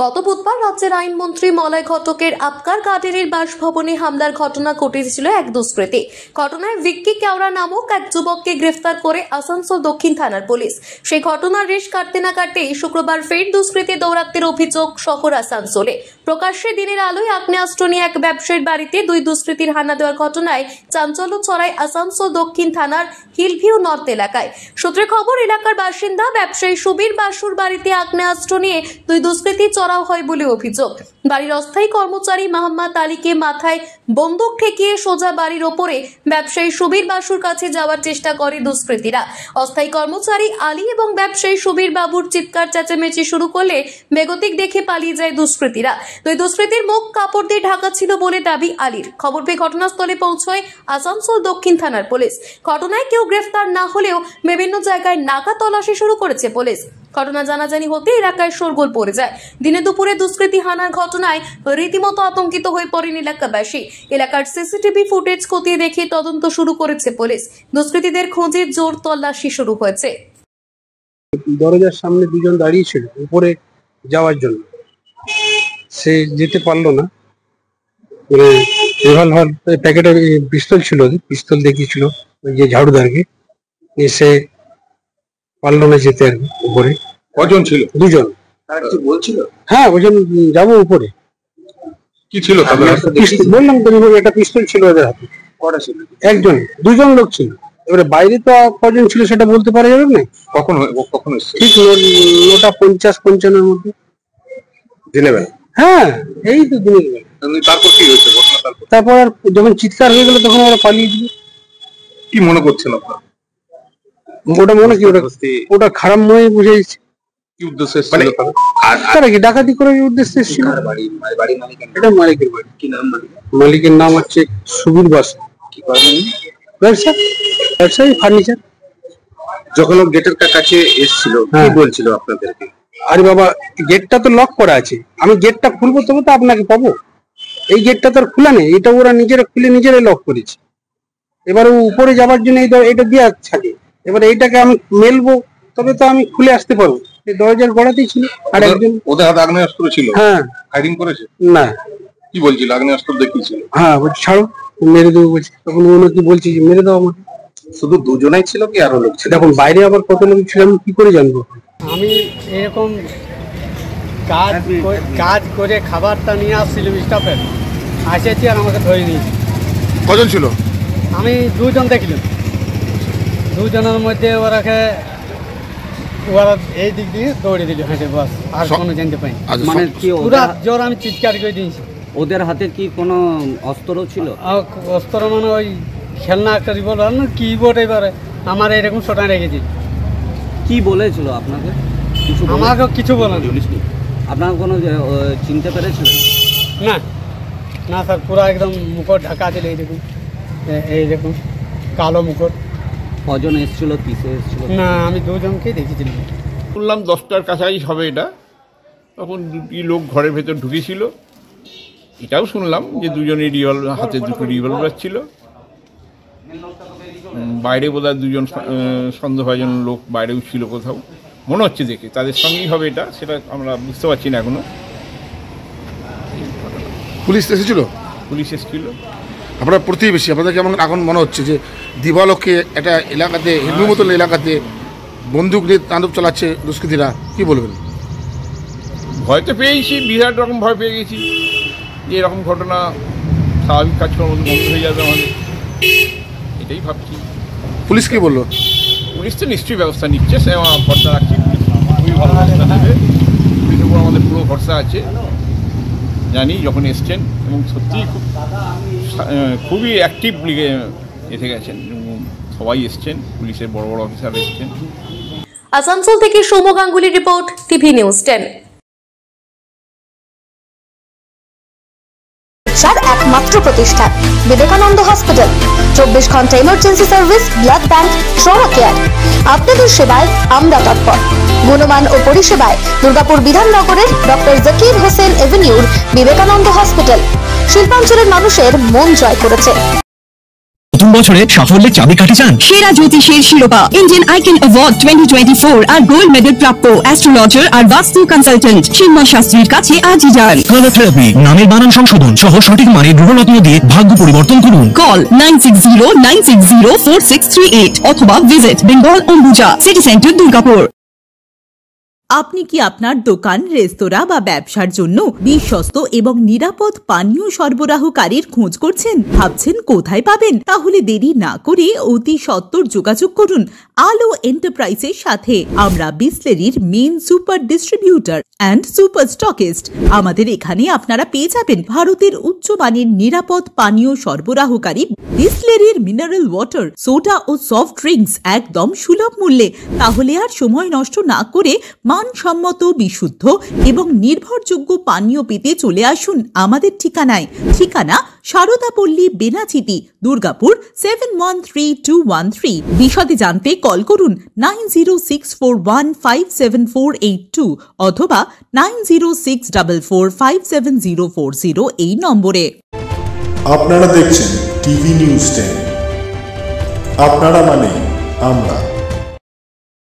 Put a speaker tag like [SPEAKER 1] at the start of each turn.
[SPEAKER 1] গত বুধবার রাজ্যের আইনমন্ত্রী মলয় ঘটকের আপকার গার্ডেনের বাসভবনে হামলার ঘটনা ঘটেছিল এক দুষ্কৃতী। ঘটনায় ভিক্কি কেওড়া নামক এক যুবককে গ্রেফতার করে আসানসোল দক্ষিণ থানার পুলিশ। সেই ঘটনার রেশ কাটতে না কাটতেই শুক্রবার ফের দুষ্কৃতী দৌরাত্মের অভিযোগ শহর আসানসোলে। প্রকাশ্যে দিনের আলোয় আগ্নেয়াস্ত্র নিয়ে এক ব্যবসায়ীর বাড়িতে দুই দুষ্কৃতীর হানা দেওয়ার ঘটনায় চাঞ্চল্য ছড়ায় আসানসোল দক্ষিণ থানার হিলভিউ নর্থ এলাকায়। সূত্রে খবর, এলাকার বাসিন্দা ব্যবসায়ী সুবীর বাসুর বাড়িতে আগ্নেয়াস্ত্র নিয়ে দুই দুষ্কৃতী চড়াও হয় বলে অভিযোগ। বাড়ির অস্থায়ী কর্মচারী মোহাম্মদ আলীকে মাথায় বন্দুক ঠেকিয়ে সোজা বাড়ির ওপরে ব্যবসায়ী সুবীর বাসুর কাছে যাওয়ার চেষ্টা করে দুষ্কৃতীরা। অস্থায়ী কর্মচারী আলী এবং ব্যবসায়ী সুবীর বাবুর চিৎকার চেঁচামেচি শুরু করলে বেগতিক দেখে পালিয়ে যায় দুষ্কৃতীরা। দুই দুষ্কৃতীর মুখ কাপড় দিয়ে ঢাকা ছিল বলে দাবি আলীর। খবর পেয়ে ঘটনাস্থলে পৌঁছয় আসানসোল দক্ষিণ থানার পুলিশ। ঘটনায় কেউ গ্রেফতার না হলেও বিভিন্ন জায়গায় নাকা তল্লাশি শুরু করেছে পুলিশ। ঘটনা জানাজানি হতে এলাকায় শোরগোল পড়ে যায়। দিনে দুপুরে দুষ্কৃতী হানার ঘটনায় রীতিমতো আতঙ্কিত হয়ে পড়েন এলাকাবাসী। এলাকার সিসিটিভি ফুটেজ খতিয়ে দেখে তদন্ত শুরু করেছে পুলিশ। দুষ্কৃতীদের খোঁজে জোর তল্লাশি শুরু হয়েছে।
[SPEAKER 2] দরজার সামনে দুজন দাঁড়িয়ে ছিল উপরে যাওয়ার জন্য, সে যেতে পারলো না। মানে রিভলভার প্যাকেটে পিস্তল ছিল, পিস্তল দেখিয়েছিল ওই যে ঝাড়ুদারকে, সে পারলো না যেতে আর কি। উপরে
[SPEAKER 3] কজন ছিল?
[SPEAKER 2] দুজন।
[SPEAKER 3] বলছিল
[SPEAKER 2] হ্যাঁ ওজন যাবো উপরে।
[SPEAKER 3] কি ছিল?
[SPEAKER 2] বললাম তো একটা পিস্তল ছিল ওদের হাতে।
[SPEAKER 3] কটা ছিল?
[SPEAKER 2] একজন, দুজন লোক ছিল। এবারে বাইরে তো কজন ছিল সেটা বলতে পারা যাবে না।
[SPEAKER 3] কখন কখন এসেছে?
[SPEAKER 2] ঠিক 9:50-55 মধ্যে
[SPEAKER 3] দিনের বেলা।
[SPEAKER 2] হ্যাঁ এই তো দিনের বেলা।
[SPEAKER 3] তারপর কি হয়েছে ঘটনা?
[SPEAKER 2] তারপর আর যখন চিৎকার হয়ে গেল তখন ওরা পালিয়ে দিল।
[SPEAKER 3] কি মনে করছেন আপনার?
[SPEAKER 2] ওটা মনে কি ওটা খারাপ মনে বুঝেছে।
[SPEAKER 3] কি উদ্দেশ্যে এসেছিল
[SPEAKER 2] তারা? কি ডাকাতি করার উদ্দেশ্যে এসেছিল। এটা মালিকের বাড়ি।
[SPEAKER 3] কি নাম?
[SPEAKER 2] মালিকের নাম হচ্ছে সুবীর বাসু।
[SPEAKER 3] কি করেন?
[SPEAKER 2] ব্যবসায়ী ফার্নিচার।
[SPEAKER 3] যখন ও গেটের কাছে এসেছিল কি বলছিল আপনাদেরকে?
[SPEAKER 2] আরে বাবা, গেটটা তো লক করা আছে, আমি গেটটা খুলবো তবে তো আপনাকে পাবো। এই গেটটা তো আর খোলা নেই, এটা ওরা নিজেরা খুলে নিজেরাই লক করেছে। এবার ও উপরে যাওয়ার জন্য এটা দিয়ে থাকে। এবারে এইটাকে আমি মেলবো তবে তো আমি খুলে আসতে পারবো। এই দরজার গোড়াতেই ছিল। আর একজন
[SPEAKER 3] ওদের হাতে আগ্নেয়াস্ত্র ছিল।
[SPEAKER 2] হ্যাঁ।
[SPEAKER 3] ফায়ারিং করেছে
[SPEAKER 2] না?
[SPEAKER 3] কি বলছিল? আগ্নেয়াস্ত্র দেখিয়েছিল।
[SPEAKER 2] হ্যাঁ বলছি ছাড়ো, মেরে দেবো বলছি। তখন উনি কি বলছি যে মেরে দাও আমাকে।
[SPEAKER 3] শুধু দুজনাই ছিল কি আরো লোক ছিল?
[SPEAKER 2] এখন বাইরে আবার কত লোক ছিল আমি কি করে জানবো?
[SPEAKER 4] আমি এরকম কাজ করে খাবারটা নিয়ে আসছিলাম স্টাফের, আসেছি আর আমাকে ধরে নিয়েছি।
[SPEAKER 3] কজন ছিল?
[SPEAKER 4] আমি দুজন দেখলাম। দুজনের মধ্যে ওরা এই দিক দিয়ে দৌড়ে দিল হেঁটে, বাস আর কোনো জানতে পাই।
[SPEAKER 5] মানে কি
[SPEAKER 4] পুরা জোর আমি চিৎকার করে দিয়েছি।
[SPEAKER 5] ওদের হাতে কি কোনো অস্ত্র ছিল?
[SPEAKER 4] অস্ত্র মানে ওই খেলনা একটা রিভলভার না কি বোর্ড, এবারে আমার এরকম শোটা রেখেছি।
[SPEAKER 5] কি বলেছিল আপনাকে? কিছু
[SPEAKER 4] আমাকে কিছু বলেন।
[SPEAKER 5] আপনাকে কোনো চিনতে পেরেছিলেন?
[SPEAKER 4] না না স্যার, পুরো একদম মুখর ঢাকা দিল। এইরকম কালো মুখর।
[SPEAKER 5] কজন এসেছিল, কিসে এসেছিল?
[SPEAKER 4] না আমি দুজনকেই দেখেছিলাম।
[SPEAKER 6] শুনলাম 10টার কাছাকাছি হবে এটা, তখন দুটি লোক ঘরের ভেতর ঢুকেছিল। এটাও শুনলাম যে দুজনের হাতে দুটো রিভলভার ছিল। বাইরে বোধহয় দুজন সন্দেহভাজন লোক বাইরেও ছিল কোথাও, মনে হচ্ছে দেখে তাদের সঙ্গেই হবে এটা, সেটা আমরা বুঝতে পারছি না এখনো।
[SPEAKER 3] পুলিশ এসেছিল?
[SPEAKER 6] পুলিশ এসেছিল।
[SPEAKER 3] আপনারা প্রতিবেশী, আপনাদের কেমন এখন মনে হচ্ছে যে দিবালোকে একটা এলাকাতে, হিন্দু মতন এলাকাতে বন্দুক নিয়ে তাণ্ডব চালাচ্ছে দুষ্কৃতীরা, কি বলবেন?
[SPEAKER 6] ভয় তো পেয়েছি, বিরাট রকম ভয় পেয়ে গেছি যে এরকম ঘটনা স্বাভাবিক কাজকর্ম বন্ধ হয়ে যাবে আমাদের, এটাই ভাবছি।
[SPEAKER 3] পুলিশ কি বললো?
[SPEAKER 6] পুলিশ তো নিশ্চয়ই ব্যবস্থা নিচ্ছে, সে ভরসা রাখছি। খুবই ভালো ব্যবস্থা নেবে, পুলিশের উপর আমাদের পুরো ভরসা আছে। জানি যখন এসছেন এবং সত্যিই খুবই অ্যাক্টিভলি এসে গেছেন, সবাই এসছেন, পুলিশের বড় বড় অফিসার এসছেন।
[SPEAKER 1] আসানসোল থেকে Soumya Ganguly report, TV news 10।
[SPEAKER 7] একমাত্র প্রতিষ্ঠান বিবেকানন্দ হসপিটাল। 24 ঘন্টা emergency service, blood bank, trauma care. আপনাদের সেবায় আমরা তৎপর। গুণমান ও পরিষেবায় দুর্গাপুর বিধাননগরের ডক্টর জাকির হোসেন এভিনিউর বিবেকানন্দ হসপিটাল শিল্পাঞ্চলের মানুষের মন জয় করেছে।
[SPEAKER 8] নতুন বছরে সাফল্যের চাবিকাঠি চান?
[SPEAKER 9] সেরা জ্যোতিষের শিরোপা, ইন্ডিয়ান আইকন অ্যাওয়ার্ড 2024 আর গোল্ড মেডেল প্রাপ্ত অ্যাস্ট্রোলজার আর বাস্তু কনসালটেন্ট চিন্ময় শাস্ত্রীর কাছে আজই যান।
[SPEAKER 8] কালার থেরাপি, নামের বানান সংশোধন সহ সঠিক মানের গ্রহরত্ন দিয়ে ভাগ্য পরিবর্তন করুন।
[SPEAKER 9] কল 9609604638 অথবা visit Bengal Ambuja city centre, Durgapur.
[SPEAKER 10] আপনি কি আপনার দোকান, রেস্তোরাঁ বা ব্যবসার জন্য বিশ্বস্ত এবং নিরাপদ পানীয় সরবরাহকারীর খোঁজ করছেন? ভাবছেন কোথায় পাবেন? তাহলে দেরি না করে অতি সত্বর যোগাযোগ করুন আলো এন্টারপ্রাইজের সাথে। আমরা বিসলেরির main super distributor and super stockist. আমাদের এখানে আপনারা পেয়ে যাবেন ভারতের উচ্চমানের নিরাপদ পানীয় সরবরাহকারী বিসলেরির মিনারেল ওয়াটার, সোডা ও সফট ড্রিঙ্কস একদম সুলভ মূল্যে। তাহলে আর সময় নষ্ট না করে মানসম্মত, বিশুদ্ধ এবং নির্ভরযোগ্য পানীয় পেতে চলে আসুন আমাদের ঠিকানায়। ঠিকানা সারদাপল্লী, বেনাচিতি, দুর্গাপুর 713213। বিশদে জানতে কল করুন 9064157482 অথবা 9064457040 এই নম্বরে।
[SPEAKER 11] আপনারা দেখছেন টিভি নিউজ 10। আপনারা মানে আমরা।